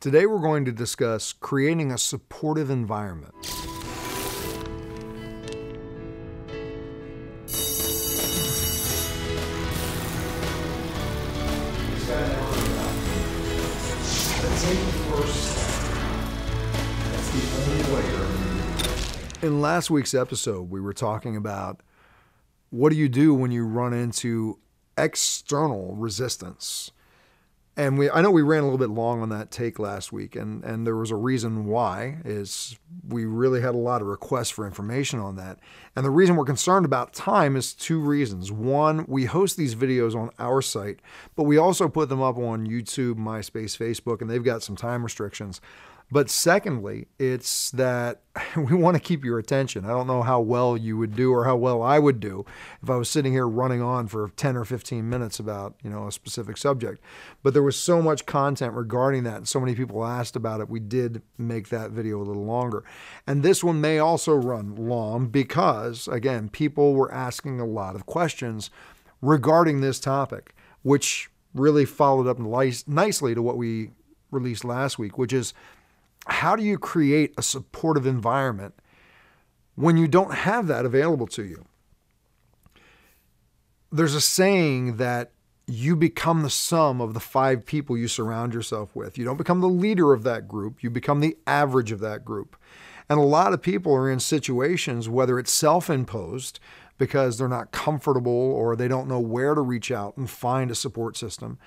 Today we're going to discuss creating a supportive environment. In last week's episode, we were talking about what do you do when you run into external resistance. And I know we ran a little bit long on that take last week, and there was a reason why, is we really had a lot of requests for information on that. And the reason we're concerned about time is two reasons. One, we host these videos on our site, but we also put them up on YouTube, MySpace, Facebook, and they've got some time restrictions. But secondly, it's that we want to keep your attention. I don't know how well you would do or how well I would do if I was sitting here running on for 10 or 15 minutes about, a specific subject. But there was so much content regarding that and so many people asked about it, we did make that video a little longer. And this one may also run long because, again, people were asking a lot of questions regarding this topic, which really followed up nicely to what we released last week, which is, how do you create a supportive environment when you don't have that available to you? There's a saying that you become the sum of the 5 people you surround yourself with. You don't become the leader of that group. You become the average of that group. And a lot of people are in situations, whether it's self-imposed because they're not comfortable or they don't know where to reach out and find a support system.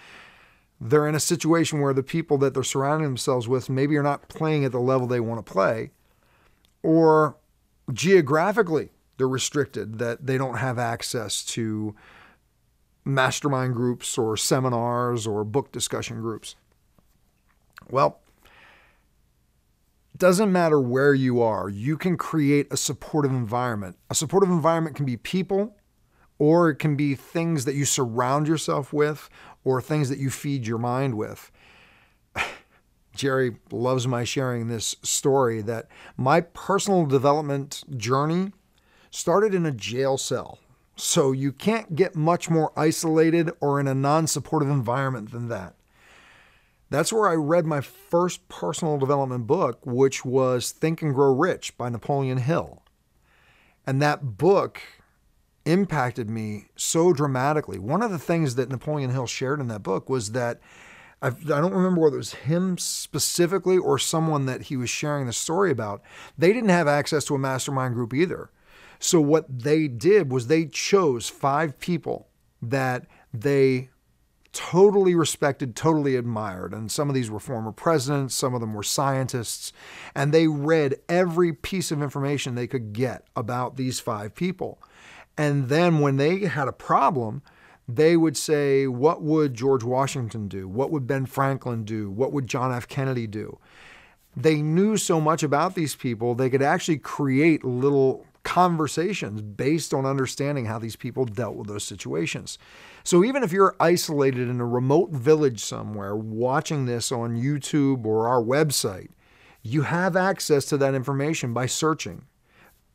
They're in a situation where the people that they're surrounding themselves with maybe are not playing at the level they want to play, or geographically they're restricted, that they don't have access to mastermind groups or seminars or book discussion groups. Well, it doesn't matter where you are. You can create a supportive environment. A supportive environment can be people, or it can be things that you surround yourself with, or things that you feed your mind with. Jerry loves my sharing this story that my personal development journey started in a jail cell. So you can't get much more isolated or in a non-supportive environment than that. That's where I read my first personal development book, which was Think and Grow Rich by Napoleon Hill. And that book impacted me so dramatically. One of the things that Napoleon Hill shared in that book was that, I don't remember whether it was him specifically or someone that he was sharing the story about, they didn't have access to a mastermind group either. So what they did was they chose 5 people that they totally respected, totally admired. And some of these were former presidents, some of them were scientists, and they read every piece of information they could get about these 5 people. And then when they had a problem, they would say, what would George Washington do? What would Ben Franklin do? What would John F. Kennedy do? They knew so much about these people, they could actually create little conversations based on understanding how these people dealt with those situations. So even if you're isolated in a remote village somewhere watching this on YouTube or our website, you have access to that information by searching.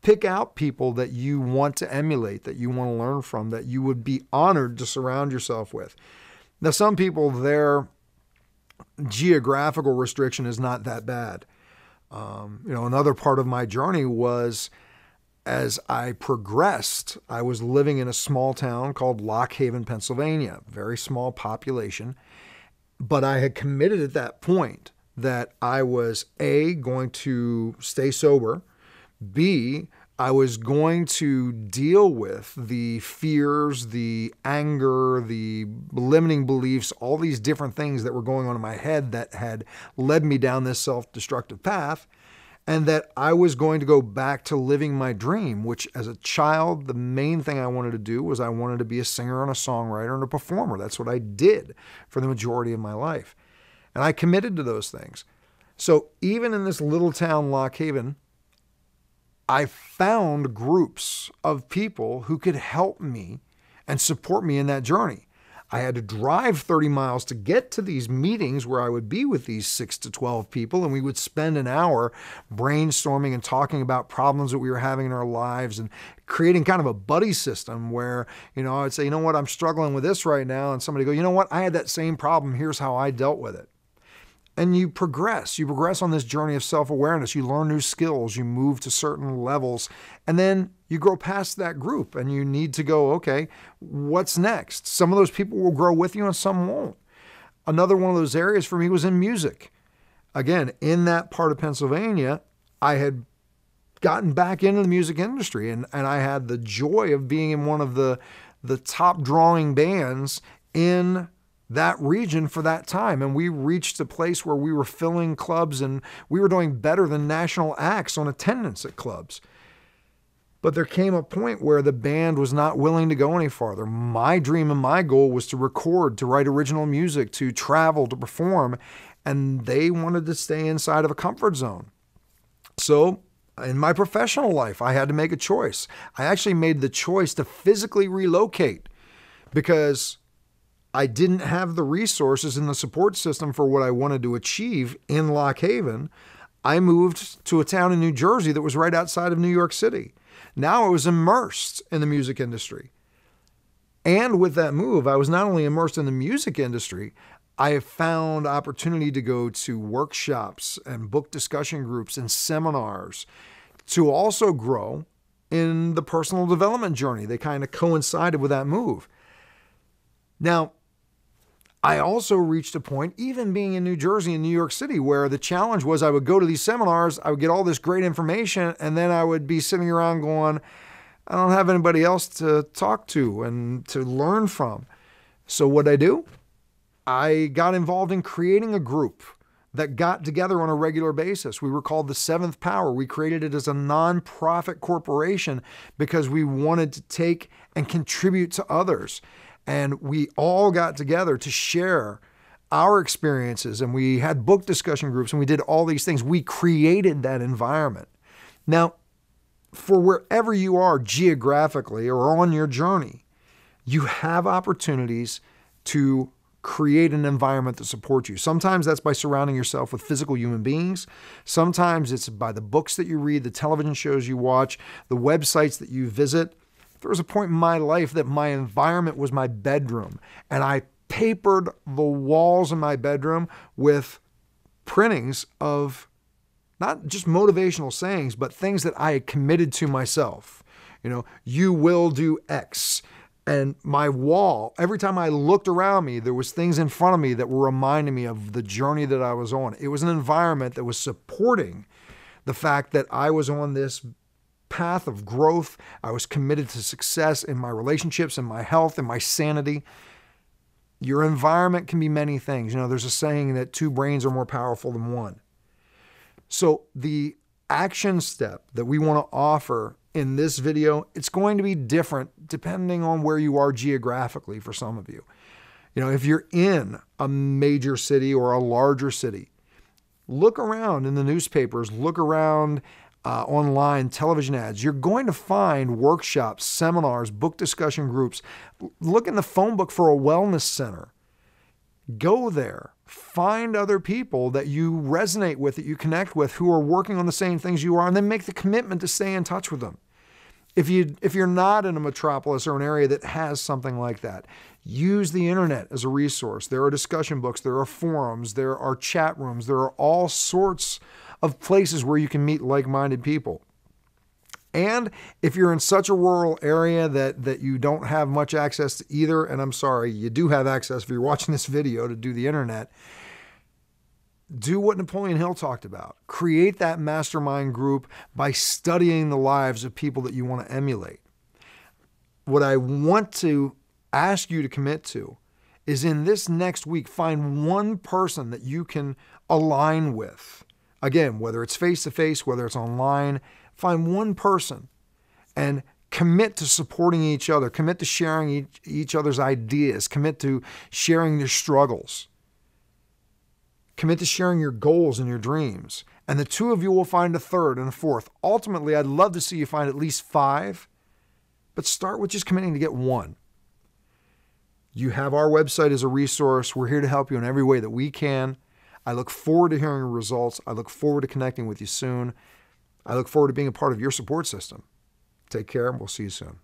Pick out people that you want to emulate, that you want to learn from, that you would be honored to surround yourself with. Now, some people, their geographical restriction is not that bad. Another part of my journey was, as I progressed, I was living in a small town called Lock Haven, Pennsylvania, very small population. But I had committed at that point that I was A, going to stay sober, B, I was going to deal with the fears, the anger, the limiting beliefs, all these different things that were going on in my head that had led me down this self-destructive path, and that I was going to go back to living my dream, which as a child, the main thing I wanted to do was I wanted to be a singer and a songwriter and a performer. That's what I did for the majority of my life. And I committed to those things. So even in this little town, Lock Haven, I found groups of people who could help me and support me in that journey. I had to drive 30 miles to get to these meetings where I would be with these 6 to 12 people, and we would spend an hour brainstorming and talking about problems that we were having in our lives and creating kind of a buddy system where, I would say, I'm struggling with this right now. And somebody go, I had that same problem. Here's how I dealt with it. and you progress. You progress on this journey of self-awareness. You learn new skills. You move to certain levels. And then you grow past that group and you need to go, okay, what's next? Some of those people will grow with you and some won't. Another one of those areas for me was in music. Again, in that part of Pennsylvania, I had gotten back into the music industry and I had the joy of being in one of the top drawing bands in that region for that time. And we reached a place where we were filling clubs and we were doing better than national acts on attendance at clubs. But there came a point where the band was not willing to go any farther. My dream and my goal was to record, to write original music, to travel, to perform, and they wanted to stay inside of a comfort zone. So in my professional life, I had to make a choice. I actually made the choice to physically relocate because I didn't have the resources and the support system for what I wanted to achieve in Lock Haven. I moved to a town in New Jersey that was right outside of New York City. Now I was immersed in the music industry. And with that move, I was not only immersed in the music industry, I found opportunity to go to workshops and book discussion groups and seminars to also grow in the personal development journey. They kind of coincided with that move. Now, I also reached a point, even being in New Jersey and New York City, where the challenge was I would go to these seminars, I would get all this great information, and then I would be sitting around going, I don't have anybody else to talk to and to learn from. So what did I do? I got involved in creating a group that got together on a regular basis. We were called the Seventh Power. We created it as a nonprofit corporation because we wanted to take and contribute to others. And we all got together to share our experiences, and we had book discussion groups, and we did all these things. We created that environment. Now, for wherever you are geographically or on your journey, you have opportunities to create an environment that supports you. Sometimes that's by surrounding yourself with physical human beings. Sometimes it's by the books that you read, the television shows you watch, the websites that you visit. There was a point in my life that my environment was my bedroom, and I papered the walls in my bedroom with printings of not just motivational sayings, but things that I had committed to myself. You will do X. And my wall, every time I looked around me, there was things in front of me that were reminding me of the journey that I was on. It was an environment that was supporting the fact that I was on this path of growth. I was committed to success in my relationships, in my health, in my sanity. Your environment can be many things. There's a saying that 2 brains are more powerful than 1. So the action step that we want to offer in this video, it's going to be different depending on where you are geographically for some of you. If you're in a major city or a larger city, look around in the newspapers, look around online television ads. You're going to find workshops, seminars, book discussion groups. Look in the phone book for a wellness center. Go there. Find other people that you resonate with, that you connect with, who are working on the same things you are, and then make the commitment to stay in touch with them. If you're not in a metropolis or an area that has something like that, use the internet as a resource. There are discussion books, there are forums, there are chat rooms, there are all sorts of places where you can meet like-minded people. And if you're in such a rural area that you don't have much access to either, and I'm sorry, you do have access if you're watching this video to do the internet, do what Napoleon Hill talked about. Create that mastermind group by studying the lives of people that you want to emulate. What I want to ask you to commit to is in this next week, find one person that you can align with. Again, whether it's face-to-face, whether it's online, find one person and commit to supporting each other, commit to sharing each other's ideas, commit to sharing your struggles, commit to sharing your goals and your dreams. And the 2 of you will find a 3rd and a 4th. Ultimately, I'd love to see you find at least 5, but start with just committing to get 1. You have our website as a resource. We're here to help you in every way that we can. I look forward to hearing your results. I look forward to connecting with you soon. I look forward to being a part of your support system. Take care, and we'll see you soon.